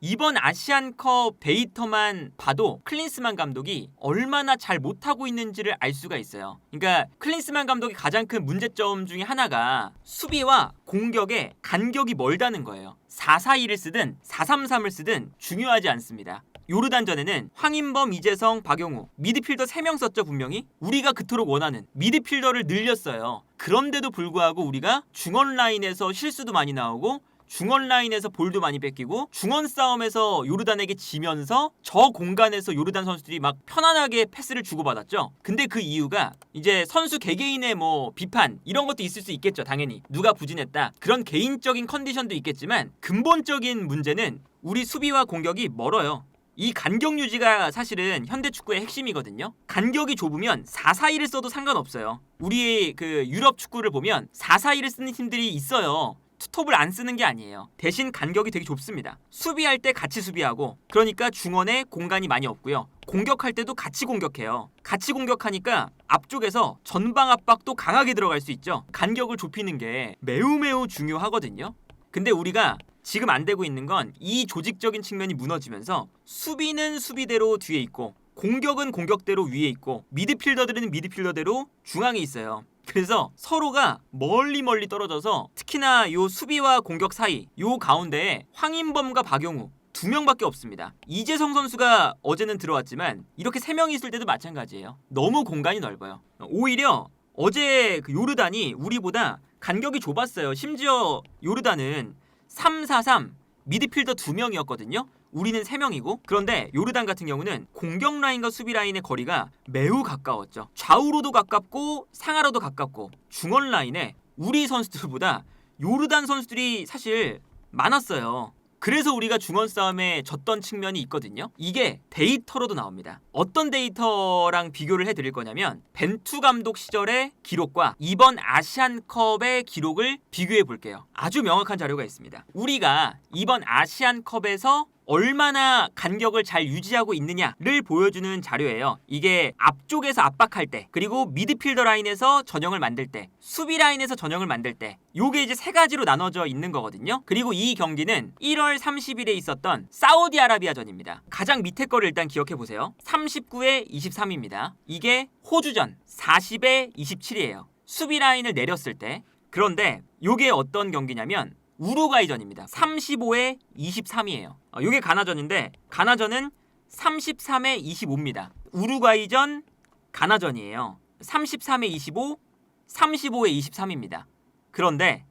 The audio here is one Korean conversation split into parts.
이번 아시안컵 데이터만 봐도 클린스만 감독이 얼마나 잘 못하고 있는지를 알 수가 있어요. 그러니까 클린스만 감독이 가장 큰 문제점 중에 하나가 수비와 공격의 간격이 멀다는 거예요. 4-4-2를 쓰든 4-3-3을 쓰든 중요하지 않습니다. 요르단전에는 황인범, 이재성, 박용우 미드필더 3명 썼죠. 분명히 우리가 그토록 원하는 미드필더를 늘렸어요. 그런데도 불구하고 우리가 중원 라인에서 실수도 많이 나오고 중원 라인에서 볼도 많이 뺏기고 중원 싸움에서 요르단에게 지면서 저 공간에서 요르단 선수들이 막 편안하게 패스를 주고받았죠. 근데 그 이유가 이제 선수 개개인의 뭐 비판 이런 것도 있을 수 있겠죠. 당연히 누가 부진했다 그런 개인적인 컨디션도 있겠지만 근본적인 문제는 우리 수비와 공격이 멀어요. 이 간격 유지가 사실은 현대 축구의 핵심이거든요. 간격이 좁으면 4-4-2를 써도 상관없어요. 우리 그 유럽 축구를 보면 4-4-2를 쓰는 팀들이 있어요. 투톱을 안 쓰는 게 아니에요. 대신 간격이 되게 좁습니다. 수비할 때 같이 수비하고 그러니까 중원에 공간이 많이 없고요. 공격할 때도 같이 공격해요. 같이 공격하니까 앞쪽에서 전방 압박도 강하게 들어갈 수 있죠. 간격을 좁히는 게 매우 중요하거든요. 근데 우리가 지금 안 되고 있는 건 이 조직적인 측면이 무너지면서 수비는 수비대로 뒤에 있고 공격은 공격대로 위에 있고 미드필더들은 미드필더대로 중앙에 있어요. 그래서 서로가 멀리 떨어져서 특히나 요 수비와 공격 사이 요 가운데에 황인범과 박용우 2명밖에 없습니다. 이재성 선수가 어제는 들어왔지만 이렇게 3명이 있을 때도 마찬가지예요. 너무 공간이 넓어요. 오히려 어제 그 요르단이 우리보다 간격이 좁았어요. 심지어 요르단은 3-4-3 미드필더 2명이었거든요. 우리는 3명이고 그런데 요르단 같은 경우는 공격 라인과 수비 라인의 거리가 매우 가까웠죠. 좌우로도 가깝고 상하로도 가깝고 중원 라인에 우리 선수들보다 요르단 선수들이 사실 많았어요. 그래서 우리가 중원 싸움에 졌던 측면이 있거든요. 이게 데이터로도 나옵니다. 어떤 데이터랑 비교를 해드릴 거냐면 벤투 감독 시절의 기록과 이번 아시안컵의 기록을 비교해 볼게요. 아주 명확한 자료가 있습니다. 우리가 이번 아시안컵에서 얼마나 간격을 잘 유지하고 있느냐를 보여주는 자료예요. 이게 앞쪽에서 압박할 때 그리고 미드필더 라인에서 전형을 만들 때 수비 라인에서 전형을 만들 때 요게 이제 3가지로 나눠져 있는 거거든요. 그리고 이 경기는 1월 30일에 있었던 사우디아라비아전입니다. 가장 밑에 거를 일단 기억해 보세요. 39에 23입니다. 이게 호주전 40에 27이에요. 수비 라인을 내렸을 때. 그런데 요게 어떤 경기냐면 우루과이전입니다. 35에 23이에요. 이게 가나전인데 가나전은 33에 25입니다. 우루과이전 가나전이에요. 33에 25, 35에 23입니다. 그런데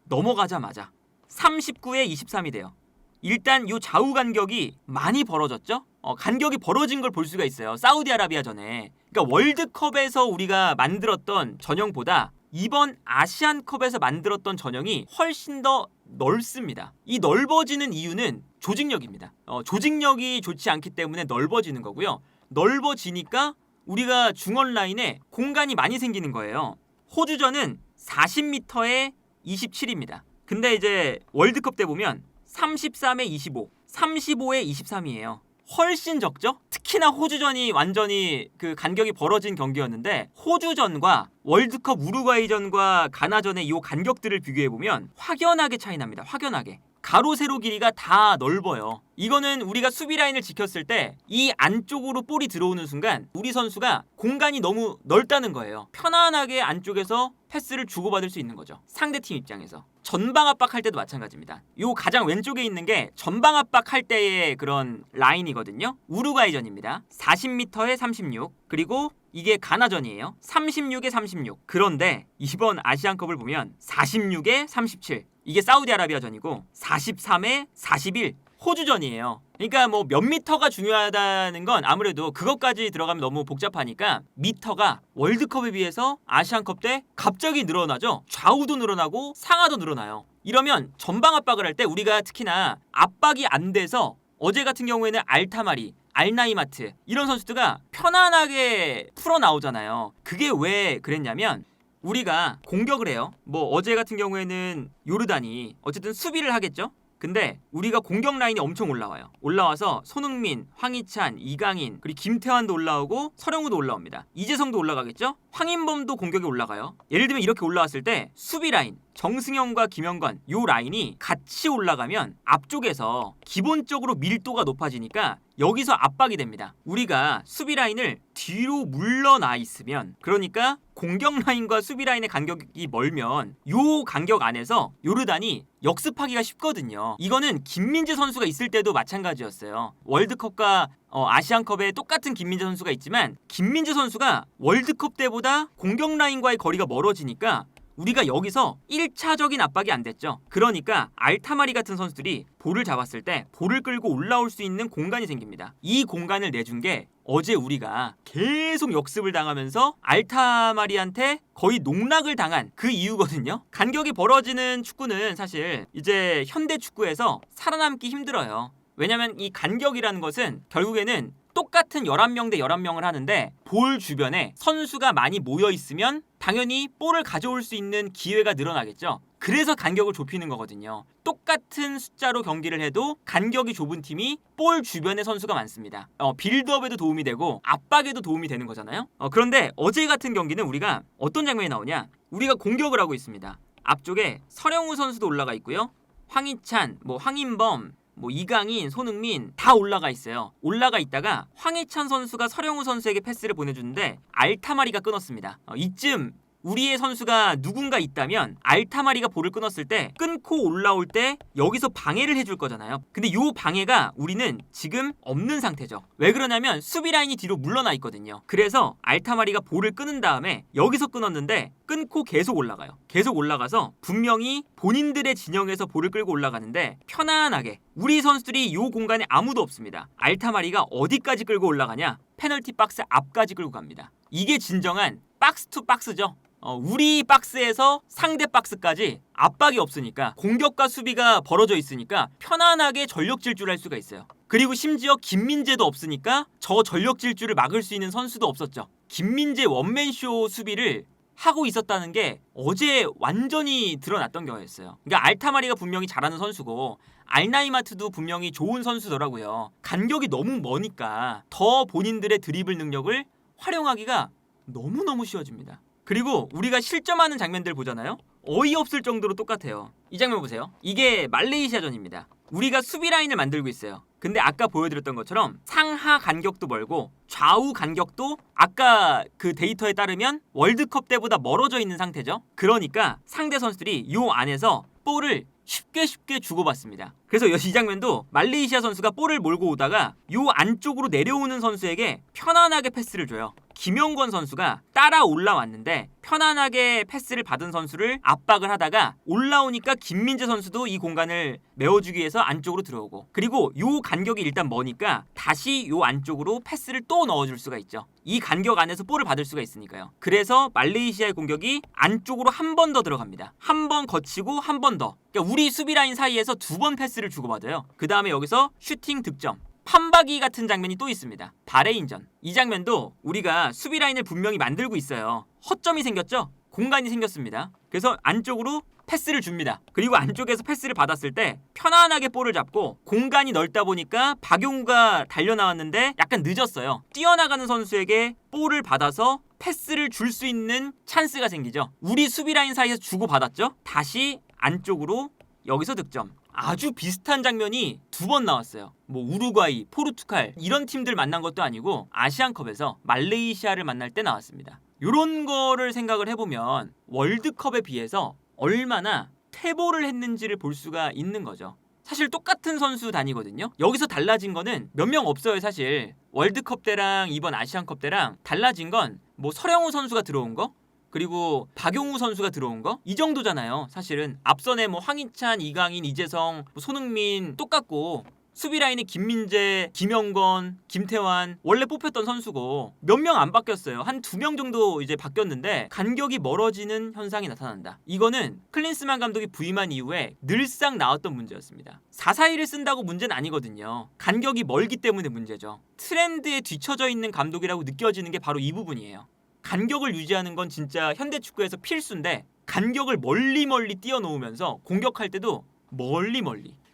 넘어가자마자 39에 23이 돼요. 일단 요 좌우 간격이 많이 벌어졌죠? 간격이 벌어진 걸 볼 수가 있어요. 사우디아라비아전에. 그러니까 월드컵에서 우리가 만들었던 전형보다 이번 아시안컵에서 만들었던 전형이 훨씬 더 넓습니다. 이 넓어지는 이유는 조직력입니다. 조직력이 좋지 않기 때문에 넓어지는 거고요. 넓어지니까 우리가 중원 라인에 공간이 많이 생기는 거예요. 호주전은 40m에 27입니다. 근데 이제 월드컵 때 보면 33에 25, 35에 23이에요. 훨씬 적죠? 특히나 호주전이 완전히 그 간격이 벌어진 경기였는데 호주전과 월드컵 우루과이전과 가나전의 이 간격들을 비교해보면 확연하게 차이 납니다. 확연하게. 가로 세로 길이가 다 넓어요. 이거는 우리가 수비 라인을 지켰을 때 이 안쪽으로 볼이 들어오는 순간 우리 선수가 공간이 너무 넓다는 거예요. 편안하게 안쪽에서 패스를 주고받을 수 있는 거죠. 상대팀 입장에서. 전방 압박할 때도 마찬가지입니다. 요 가장 왼쪽에 있는 게 전방 압박할 때의 그런 라인이거든요. 우루과이전입니다. 40m에 36 그리고 이게 가나전이에요. 36에 36. 그런데 이번 아시안컵을 보면 46에 37. 이게 사우디아라비아전이고 43에 41. 호주전이에요. 그러니까 뭐 몇 미터가 중요하다는 건 아무래도 그것까지 들어가면 너무 복잡하니까 미터가 월드컵에 비해서 아시안컵 때 갑자기 늘어나죠. 좌우도 늘어나고 상하도 늘어나요. 이러면 전방 압박을 할 때 우리가 특히나 압박이 안 돼서 어제 같은 경우에는 알타마리, 알나이마트 이런 선수들가 편안하게 풀어 나오잖아요. 그게 왜 그랬냐면 우리가 공격을 해요. 뭐 어제 같은 경우에는 요르단이 어쨌든 수비를 하겠죠. 근데 우리가 공격 라인이 엄청 올라와요. 올라와서 손흥민, 황희찬, 이강인, 그리고 김태환도 올라오고 서령우도 올라옵니다. 이재성도 올라가겠죠? 황인범도 공격이 올라가요. 예를 들면 이렇게 올라왔을 때 수비 라인 정승영과 김영건 요 라인이 같이 올라가면 앞쪽에서 기본적으로 밀도가 높아지니까 여기서 압박이 됩니다. 우리가 수비 라인을 뒤로 물러나 있으면, 그러니까 공격 라인과 수비 라인의 간격이 멀면 요 간격 안에서 요르단이 역습하기가 쉽거든요. 이거는 김민재 선수가 있을 때도 마찬가지였어요. 월드컵과 아시안컵에 똑같은 김민재 선수가 있지만 김민재 선수가 월드컵 때보다 공격 라인과의 거리가 멀어지니까 우리가 여기서 1차적인 압박이 안 됐죠. 그러니까 알타마리 같은 선수들이 볼을 잡았을 때 볼을 끌고 올라올 수 있는 공간이 생깁니다. 이 공간을 내준 게 어제 우리가 계속 역습을 당하면서 알타마리한테 거의 농락을 당한 그 이유거든요. 간격이 벌어지는 축구는 사실 이제 현대 축구에서 살아남기 힘들어요. 왜냐면 이 간격이라는 것은 결국에는 똑같은 11명 대 11명을 하는데 볼 주변에 선수가 많이 모여 있으면 당연히 볼을 가져올 수 있는 기회가 늘어나겠죠. 그래서 간격을 좁히는 거거든요. 똑같은 숫자로 경기를 해도 간격이 좁은 팀이 볼 주변에 선수가 많습니다. 빌드업에도 도움이 되고 압박에도 도움이 되는 거잖아요. 그런데 어제 같은 경기는 우리가 어떤 장면이 나오냐? 우리가 공격을 하고 있습니다. 앞쪽에 서령우 선수도 올라가 있고요. 황희찬, 황인범, 이강인, 손흥민 다 올라가 있어요. 올라가 있다가 황희찬 선수가 서령우 선수에게 패스를 보내주는데 알타마리가 끊었습니다. 이쯤 우리의 선수가 누군가 있다면 알타마리가 볼을 끊었을 때 끊고 올라올 때 여기서 방해를 해줄 거잖아요. 근데 이 방해가 우리는 지금 없는 상태죠. 왜 그러냐면 수비 라인이 뒤로 물러나 있거든요. 그래서 알타마리가 볼을 끊은 다음에 여기서 끊었는데 끊고 계속 올라가요. 계속 올라가서 분명히 본인들의 진영에서 볼을 끌고 올라가는데 편안하게 우리 선수들이 이 공간에 아무도 없습니다. 알타마리가 어디까지 끌고 올라가냐? 페널티 박스 앞까지 끌고 갑니다. 이게 진정한 박스 투 박스죠. 우리 박스에서 상대 박스까지 압박이 없으니까 공격과 수비가 벌어져 있으니까 편안하게 전력 질주를 할 수가 있어요. 그리고 심지어 김민재도 없으니까 저 전력 질주를 막을 수 있는 선수도 없었죠. 김민재 원맨쇼 수비를 하고 있었다는 게 어제 완전히 드러났던 경우였어요. 그러니까 알타마리가 분명히 잘하는 선수고 알나이마트도 분명히 좋은 선수더라고요. 간격이 너무 머니까 더 본인들의 드리블 능력을 활용하기가 너무너무 쉬워집니다. 그리고 우리가 실점하는 장면들 보잖아요. 어이없을 정도로 똑같아요. 이 장면 보세요. 이게 말레이시아전입니다. 우리가 수비 라인을 만들고 있어요. 근데 아까 보여드렸던 것처럼 상하 간격도 멀고 좌우 간격도 아까 그 데이터에 따르면 월드컵 때보다 멀어져 있는 상태죠. 그러니까 상대 선수들이 요 안에서 볼을 쉽게 주고받습니다. 그래서 이 장면도 말레이시아 선수가 볼을 몰고 오다가 요 안쪽으로 내려오는 선수에게 편안하게 패스를 줘요. 김영건 선수가 따라 올라왔는데 편안하게 패스를 받은 선수를 압박을 하다가 올라오니까 김민재 선수도 이 공간을 메워주기 위해서 안쪽으로 들어오고, 그리고 요 간격이 일단 머니까 다시 요 안쪽으로 패스를 또 넣어줄 수가 있죠. 이 간격 안에서 볼을 받을 수가 있으니까요. 그래서 말레이시아의 공격이 안쪽으로 한 번 더 들어갑니다. 한 번 거치고 한 번 더. 그러니까 우리 수비 라인 사이에서 두 번 패스를 주고받아요. 그 다음에 여기서 슈팅 득점. 판박이 같은 장면이 또 있습니다. 바레인전. 이 장면도 우리가 수비 라인을 분명히 만들고 있어요. 허점이 생겼죠? 공간이 생겼습니다. 그래서 안쪽으로 패스를 줍니다. 그리고 안쪽에서 패스를 받았을 때 편안하게 볼을 잡고 공간이 넓다 보니까 박용우가 달려나왔는데 약간 늦었어요. 뛰어나가는 선수에게 볼을 받아서 패스를 줄 수 있는 찬스가 생기죠. 우리 수비 라인 사이에서 주고받았죠? 다시 안쪽으로 여기서 득점. 아주 비슷한 장면이 두 번 나왔어요. 우루과이, 포르투갈 이런 팀들 만난 것도 아니고 아시안컵에서 말레이시아를 만날 때 나왔습니다. 이런 거를 생각을 해보면 월드컵에 비해서 얼마나 퇴보를 했는지를 볼 수가 있는 거죠. 사실 똑같은 선수 단위거든요. 여기서 달라진 거는 몇 명 없어요. 사실 월드컵 때랑 이번 아시안컵 때랑 달라진 건 서령우 선수가 들어온 거, 그리고 박용우 선수가 들어온 거, 이 정도잖아요. 사실은 앞선에 황희찬, 이강인, 이재성, 손흥민 똑같고, 수비 라인에 김민재, 김영건, 김태환 원래 뽑혔던 선수고 몇 명 안 바뀌었어요. 한 2명 정도 이제 바뀌었는데 간격이 멀어지는 현상이 나타난다. 이거는 클린스만 감독이 부임한 이후에 늘상 나왔던 문제였습니다. 4-4-2를 쓴다고 문제는 아니거든요. 간격이 멀기 때문에 문제죠. 트렌드에 뒤처져 있는 감독이라고 느껴지는 게 바로 이 부분이에요. 간격을 유지하는 건 진짜 현대 축구에서 필수인데 간격을 멀리 띄워놓으면서 공격할 때도 멀리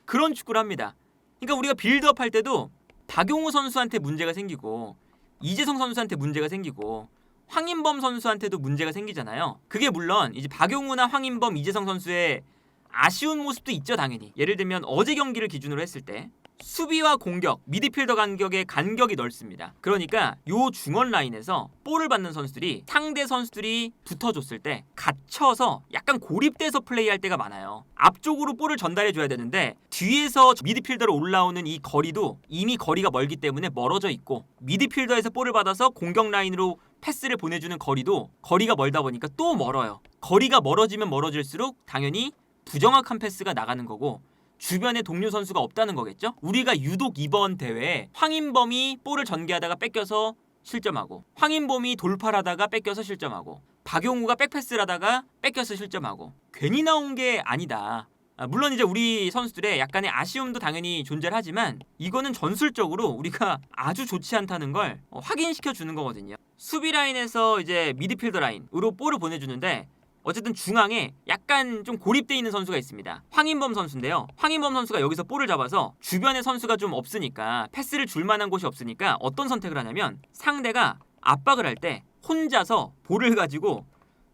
그런 축구를 합니다. 그러니까 우리가 빌드업 할 때도 박용우 선수한테 문제가 생기고 이재성 선수한테 문제가 생기고 황인범 선수한테도 문제가 생기잖아요. 그게 물론 이제 박용우나 황인범, 이재성 선수의 아쉬운 모습도 있죠, 당연히. 예를 들면 어제 경기를 기준으로 했을 때 수비와 공격, 미드필더 간격의 간격이 넓습니다. 그러니까 요 중원 라인에서 볼을 받는 선수들이 상대 선수들이 붙어줬을 때 갇혀서 약간 고립돼서 플레이할 때가 많아요. 앞쪽으로 볼을 전달해줘야 되는데 뒤에서 미드필더로 올라오는 이 거리도 이미 거리가 멀기 때문에 멀어져 있고, 미드필더에서 볼을 받아서 공격 라인으로 패스를 보내주는 거리도 거리가 멀다 보니까 또 멀어요. 거리가 멀어지면 멀어질수록 당연히 부정확한 패스가 나가는 거고 주변에 동료 선수가 없다는 거겠죠? 우리가 유독 이번 대회에 황인범이 볼을 전개하다가 뺏겨서 실점하고, 황인범이 돌파하다가 뺏겨서 실점하고, 박용우가 백패스를 하다가 뺏겨서 실점하고, 괜히 나온 게 아니다. 물론 이제 우리 선수들의 약간의 아쉬움도 당연히 존재를 하지만 이거는 전술적으로 우리가 아주 좋지 않다는 걸 확인시켜 주는 거거든요. 수비 라인에서 이제 미드필더 라인으로 볼을 보내주는데 어쨌든 중앙에 약간 좀 고립되어 있는 선수가 있습니다. 황인범 선수인데요. 황인범 선수가 여기서 볼을 잡아서 주변에 선수가 좀 없으니까, 패스를 줄 만한 곳이 없으니까 어떤 선택을 하냐면 상대가 압박을 할 때 혼자서 볼을 가지고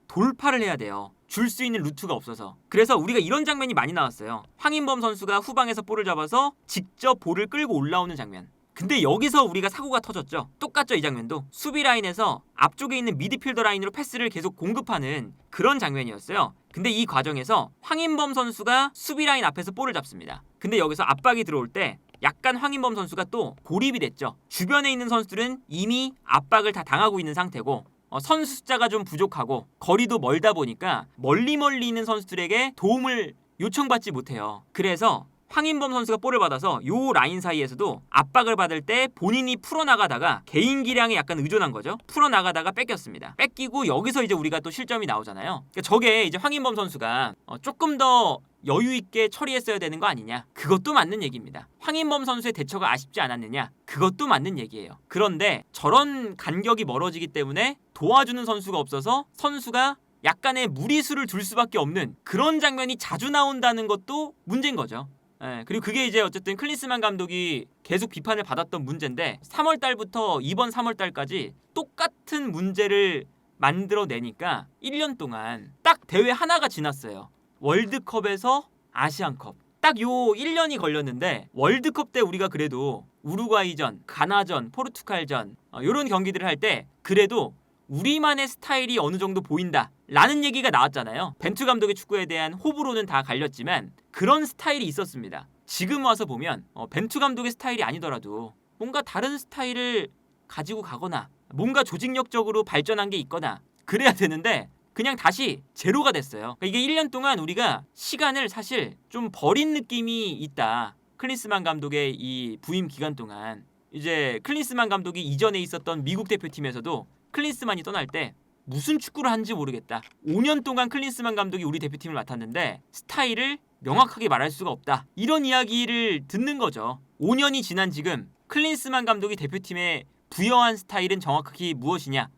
돌파를 해야 돼요. 줄 수 있는 루트가 없어서. 그래서 우리가 이런 장면이 많이 나왔어요. 황인범 선수가 후방에서 볼을 잡아서 직접 볼을 끌고 올라오는 장면. 근데 여기서 우리가 사고가 터졌죠. 똑같죠, 이 장면도. 수비 라인에서 앞쪽에 있는 미드필더 라인으로 패스를 계속 공급하는 그런 장면이었어요. 근데 이 과정에서 황인범 선수가 수비 라인 앞에서 볼을 잡습니다. 근데 여기서 압박이 들어올 때 약간 황인범 선수가 또 고립이 됐죠. 주변에 있는 선수들은 이미 압박을 다 당하고 있는 상태고 선수 숫자가 좀 부족하고 거리도 멀다 보니까 멀리 있는 선수들에게 도움을 요청받지 못해요. 그래서 황인범 선수가 볼을 받아서 요 라인 사이에서도 압박을 받을 때 본인이 풀어나가다가 개인 기량에 약간 의존한 거죠. 풀어나가다가 뺏겼습니다. 뺏기고 여기서 이제 우리가 또 실점이 나오잖아요. 그러니까 저게 이제 황인범 선수가 조금 더 여유 있게 처리했어야 되는 거 아니냐? 그것도 맞는 얘기입니다. 황인범 선수의 대처가 아쉽지 않았느냐? 그것도 맞는 얘기예요. 그런데 저런 간격이 멀어지기 때문에 도와주는 선수가 없어서 선수가 약간의 무리수를 둘 수밖에 없는 그런 장면이 자주 나온다는 것도 문제인 거죠. 그리고 그게 이제 어쨌든 클린스만 감독이 계속 비판을 받았던 문제인데 3월 달부터 이번 3월 달까지 똑같은 문제를 만들어내니까 1년 동안 딱 대회 하나가 지났어요. 월드컵에서 아시안컵. 딱 요 1년이 걸렸는데 월드컵 때 우리가 그래도 우루과이전, 가나전, 포르투갈전 요런 경기들을 할 때 그래도 우리만의 스타일이 어느 정도 보인다 라는 얘기가 나왔잖아요. 벤투 감독의 축구에 대한 호불호는 다 갈렸지만 그런 스타일이 있었습니다. 지금 와서 보면 벤투 감독의 스타일이 아니더라도 뭔가 다른 스타일을 가지고 가거나 뭔가 조직력적으로 발전한 게 있거나 그래야 되는데 그냥 다시 제로가 됐어요. 그러니까 이게 1년 동안 우리가 시간을 사실 좀 버린 느낌이 있다. 클린스만 감독의 이 부임 기간 동안 이제 클린스만 감독이 이전에 있었던 미국 대표팀에서도 클린스만이 떠날 때 무슨 축구를 하는지 모르겠다. 5년 동안 클린스만 감독이 우리 대표팀을 맡았는데 스타일을 명확하게 말할 수가 없다. 이런 이야기를 듣는 거죠. 5년이 지난 지금 클린스만 감독이 대표팀에 부여한 스타일은 정확하게 무엇이냐?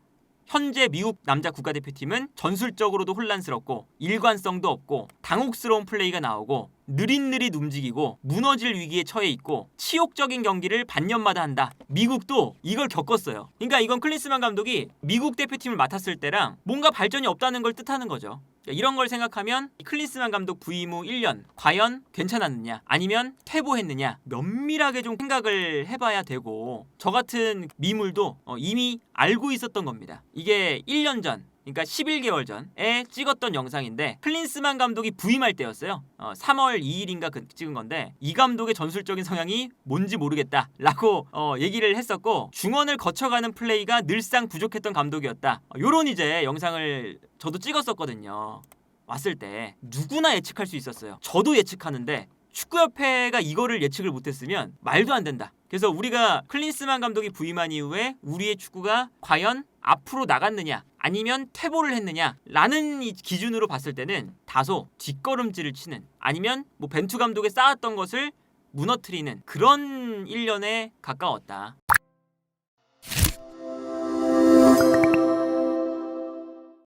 현재 미국 남자 국가대표팀은 전술적으로도 혼란스럽고 일관성도 없고 당혹스러운 플레이가 나오고 느릿느릿 움직이고 무너질 위기에 처해 있고 치욕적인 경기를 반년마다 한다. 미국도 이걸 겪었어요. 그러니까 이건 클린스만 감독이 미국 대표팀을 맡았을 때랑 뭔가 발전이 없다는 걸 뜻하는 거죠. 이런 걸 생각하면 클린스만 감독 부임 후 1년 과연 괜찮았느냐 아니면 퇴보했느냐 면밀하게 좀 생각을 해봐야 되고, 저 같은 미물도 이미 알고 있었던 겁니다. 이게 1년 전, 그러니까 11개월 전에 찍었던 영상인데 클린스만 감독이 부임할 때였어요. 3월 2일인가 찍은 건데 이 감독의 전술적인 성향이 뭔지 모르겠다 라고 얘기를 했었고, 중원을 거쳐가는 플레이가 늘상 부족했던 감독이었다. 요런 이제 영상을 저도 찍었었거든요. 왔을 때 누구나 예측할 수 있었어요. 저도 예측하는데 축구협회가 이거를 예측을 못했으면 말도 안 된다. 그래서 우리가 클린스만 감독이 부임한 이후에 우리의 축구가 과연 앞으로 나갔느냐 아니면 퇴보를 했느냐 라는 이 기준으로 봤을 때는 다소 뒷걸음질을 치는, 아니면 벤투 감독이 쌓았던 것을 무너뜨리는 그런 1년에 가까웠다.